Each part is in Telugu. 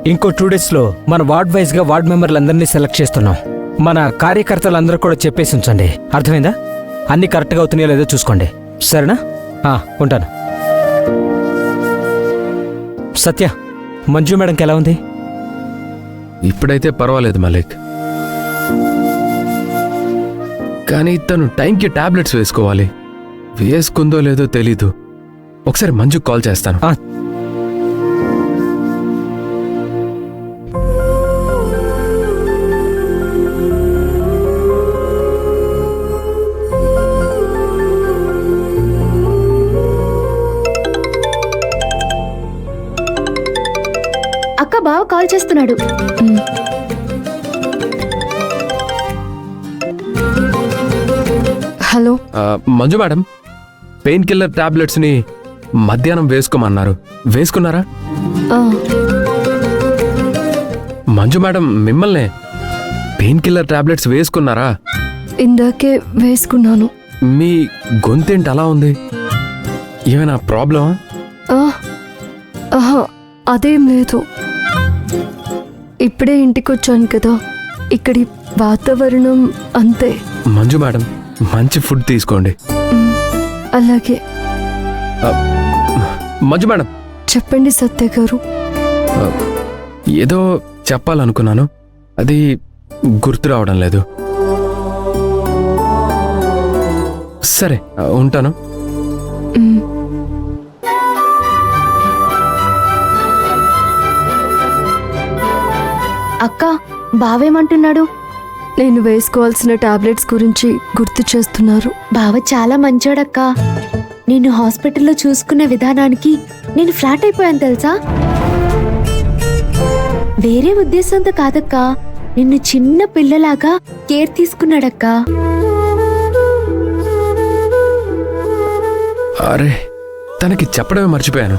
ఇంకో 2 డేస్లో మన వార్డ్ వైజ్గా వార్డ్ మెంబర్లందరినీ సెలెక్ట్ చేస్తున్నాం. మన కార్యకర్తలందరూ కూడా చెప్పేసి ఉంచండి. అర్థమైందా? అన్నీ కరెక్ట్గా అవుతున్నాయో లేదో చూసుకోండి. సరేనా? ఉంటాను. సత్య, మంజు మేడంకి ఎలా ఉంది? ఇప్పుడైతే పర్వాలేదు మలిక్, కానీ తను టైంకి టాబ్లెట్స్ వేసుకోవాలి. వేసుకుందో లేదో తెలీదు. ఒకసారి మంజుకు కాల్ చేస్తాను. అక్క బావ కాల్ చేస్తున్నాడు. Hello. Manju madam, pain killer tablets ని మధ్యాహ్నం వేసుకోమన్నారు. వేసుకున్నారా? మంజు మేడం మిమ్మల్నే, పెయిన్ కిల్లర్ టాబ్లెట్స్ వేసుకున్నారా? ఇందాకే వేసుకున్నాను. మీ గొంతేంటి అలా ఉంది? ఏమైనా ప్రాబ్లమా? అదేం లేదు. ఇప్పుడే ఇంటికొచ్చాను కదా, ఇక్కడి వాతావరణం అంతే. మంజు మేడం, మంచి ఫుడ్ తీసుకోండి. అలాగే. మంజు మేడం. చెప్పండి సత్య గారు. ఏదో చెప్పాలనుకున్నాను, అది గుర్తు రావడం లేదు. సరే, ఉంటాను. అక్క బావేమంటున్నాడు? నేను వేసుకోవాల్సిన టాబ్లెట్స్ గురించి గుర్తు చేస్తున్నారు. బావ చాలా మంచోడక్క. నిన్ను హాస్పిటల్లో చూసుకున్న విధానానికి నేను ఫ్లాట్ అయిపోయాను తెలుసా. వేరే ఉద్దేశంతో కాదక్క, నిన్ను చిన్న పిల్లలాగా కేర్ తీసుకున్నాడక్క. అరే, తనకి చెప్పడమే మర్చిపోయాను.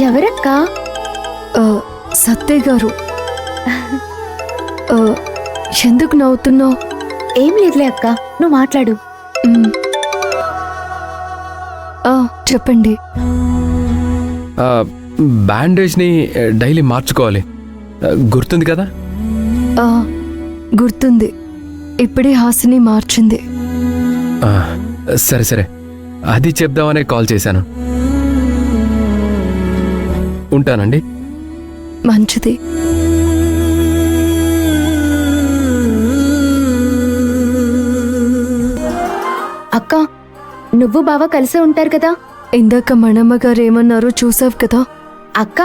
ఎవరక్క? సత్య గారు. ఎందుకు నవ్వుతున్నావు? ఏం లేదులే అక్క, నువ్వు మాట్లాడు. చెప్పండి. బ్యాండేజ్ ని డైలీ మార్చుకోవాలి, గుర్తుంది కదా? గుర్తుంది. ఇప్పుడే హాసిని మార్చింది. సరే సరే, అది చెప్దామనే కాల్ చేశాను. ఉంటానండి. మంచిది. అక్క, నువ్వు బావ కలిసే ఉంటారు కదా? ఇందాక మనమ్మ గారు ఏమన్నారో చూసావు కదా? అక్క,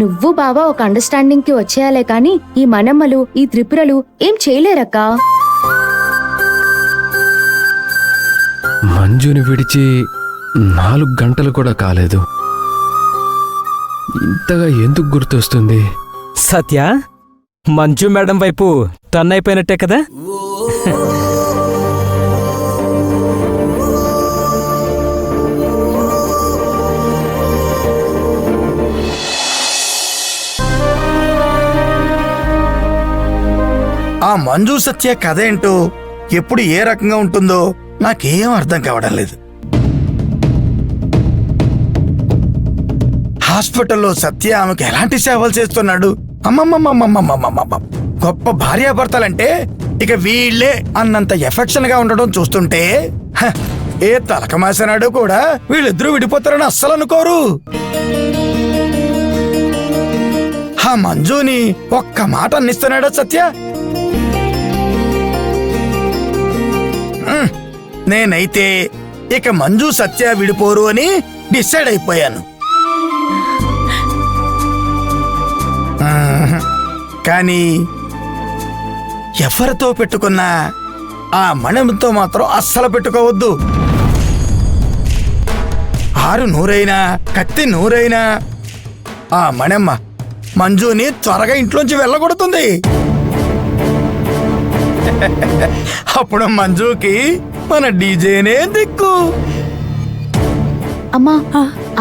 నువ్వు బావ ఒక అండర్స్టాండింగ్ కి వచ్చేయాలే కాని ఈ మనమ్మలు, ఈ త్రిపురలు ఏం చేయలేరక్క. మంజుని విడిచి 4 గంటలు కూడా కాలేదు. ఇంతగా ఎందుకు గుర్తొస్తుంది? సత్య, మంజు మేడం వైపు టర్న్ అయిపోయినట్టే కదా? ఆ మంజు సత్య కథ ఏంటో, ఎప్పుడు ఏ రకంగా ఉంటుందో నాకేం అర్థం కావడం లేదు. హాస్పిటల్లో సత్య ఆమెకు ఎలాంటి సేవలు చేస్తున్నాడు? అమ్మమ్మమ్మమ్మమ్మమ్మమ్మ, గొప్ప భార్యాభర్తలంటే ఇక వీళ్ళే అన్నంత ఎఫెక్షన్ గా ఉండడం చూస్తుంటే ఏ తలకమాసనాడు కూడా వీళ్ళిద్దరూ విడిపోతారని అస్సలు అనుకోరు. ఆ మంజుని ఒక్క మాట అన్నిస్తున్నాడా సత్య? నేనైతే ఇక మంజు సత్య విడిపోరు అని డిసైడ్ అయిపోయాను. కానీ ఎవరితో పెట్టుకున్నా ఆ మణితో మాత్రం అస్సలు పెట్టుకోవద్దు. 6 నూరైనా కత్తి నూరైనా ఆ మణమ్మ మంజుని త్వరగా ఇంట్లోంచి వెళ్ళగొడుతుంది. అప్పుడు మంజుకి మన డీజేనే దిక్కు. అమ్మా,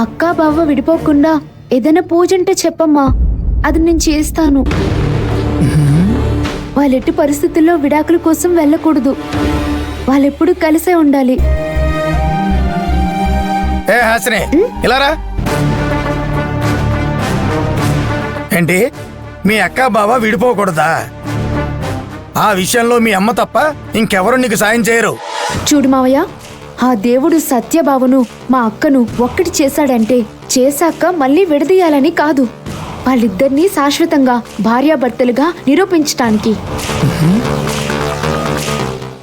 అక్క బావ విడిపోకుండా ఏదైనా పూజ అంటే చెప్పమ్మా, అది నేను చేస్తాను. వాళ్ళెట్టి పరిస్థితుల్లో విడాకుల కోసం వెళ్ళకూడదు. వాళ్ళెప్పుడు కలిసే ఉండాలి. ఏ హాసిని ఇలా రా. ఏంటి మీ అక్క బావ విడిపోకూడదా? ఆ విషయంలో మీ అమ్మ తప్ప ఇంకెవరు నీకు సాయం చేయరు. చూడు మావయ్య, ఆ దేవుడు సత్యభావను మా అక్కను ఒక్కటి చేశాడంటే చేశాక మళ్ళీ విడదీయాలని కాదు, వాళ్ళిద్దరినీ శాశ్వతంగా భార్యాభర్తలుగా నిరూపించటానికి.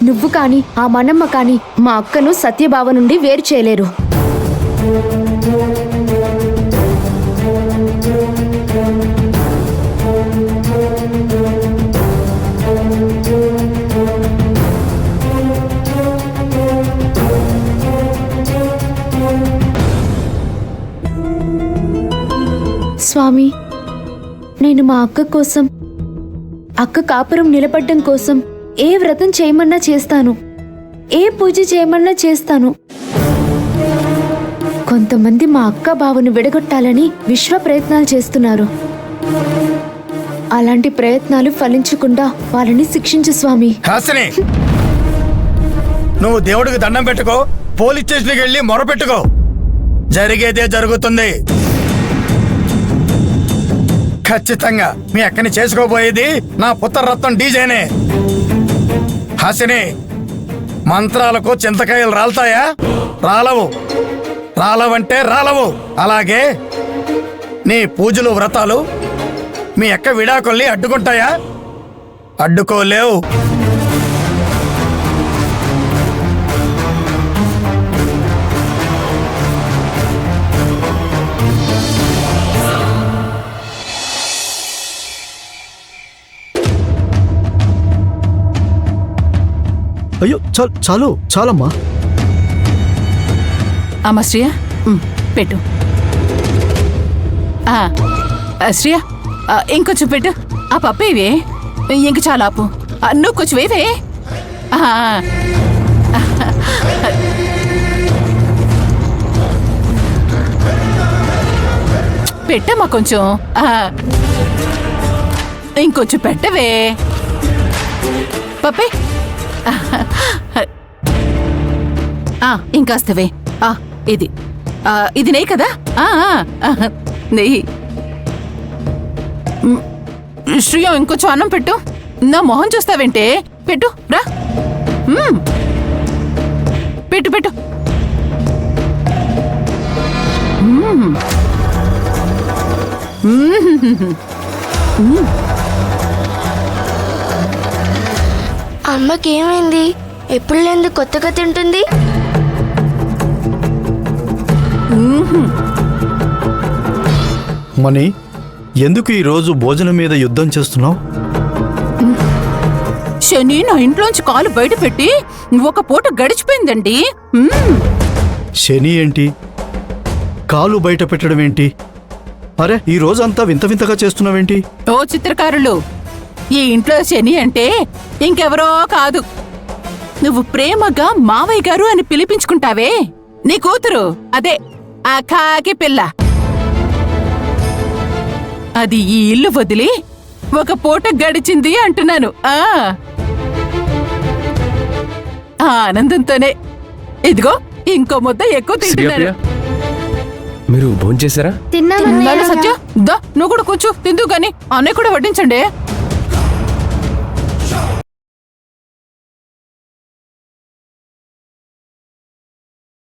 నువ్వు కాని ఆ మనమ్మ కాని మా అక్కను సత్యభావ నుండి వేరు చేయలేరు. స్వామి, నేను మా అక్క కోసం, అక్క కాపురం నిలబడ్డం కోసం ఏ వ్రతం చేయమన్నా చేస్తాను, ఏ పూజ చేయమన్నా చేస్తాను. కొంతమంది మా అక్క బావను విడగొట్టాలని విశ్వ ప్రయత్నాలు చేస్తున్నారు. అలాంటి ప్రయత్నాలు ఫలించకుండా వాళ్ళని శిక్షించు స్వామి. హాసిని, నువ్వు దేవుడికి దండం పెట్టుకో, పోలీస్ స్టేషన్కి వెళ్ళి మొరపెట్టుకో. జరిగేదే జరుగుతుంది. ఖచ్చితంగా మీ అక్కని చేసుకోబోయేది నా పుత్రరత్నం డీజేనే. హాసిని, మంత్రాలకు చింతకాయలు రాలుతాయా? రాలవు. రాలవంటే రాలవు. అలాగే నీ పూజలు వ్రతాలు మీ అక్క విడాకుల్ని అడ్డుకుంటాయా? అడ్డుకోలేవు. అయ్యో చాలు చాలమ్మా. అమ్మా శ్రియ, పెట్టు. శ్రియ, ఇంకొంచెం పెట్టు. ఆ పప్పు ఇవే, ఇంక చాలా ఆపు. నువ్వు కొంచెం వేవే. పెట్టమ్మా కొంచెం. ఇంకొంచెం పెట్టవే పప్పే. ఇంకాస్తవే. ఇది ఇది నెయ్యి కదా? నెయ్యి. శ్రీయ, ఇంకొంచెం అన్నం పెట్టు. నా మొహం చూస్తావేంటే? పెట్టు రా. పెట్టు పెట్టు. అమ్మకి ఏమైంది? ఎప్పుడు లేంది కొత్తగా తింటుంది? మణి, ఎందుకు ఈరోజు భోజనం మీద యుద్ధం చేస్తున్నావు? శని నా ఇంట్లోంచి కాలు బయట పెట్టి ఒక పూట గడిచిపోయిందండి. శని ఏంటి, కాలు బయట పెట్టడం ఏంటి? అరే, ఈ రోజంతా వింత వింతగా చేస్తున్నావేంటి? ఓ చిత్రకారులు, ఈ ఇంట్లో శని అంటే ఇంకెవరో కాదు, నువ్వు ప్రేమగా మావయ్య గారు అని పిలిపించుకుంటావే నీ కూతురు, అదే ఆ కాకి పిల్ల. అది ఈ ఇల్లు వదిలి ఒక పూట గడిచింది అంటున్నాను. ఆ ఆనందంతోనే ఇదిగో ఇంకో ముద్ద ఎక్కువ తింటున్నాను. మీరు భోంచేశారా? సత్య, దా నువ్వు కూడా కూర్చో తిందు గాని, అన్నయ్య కూడా వడ్డించండి.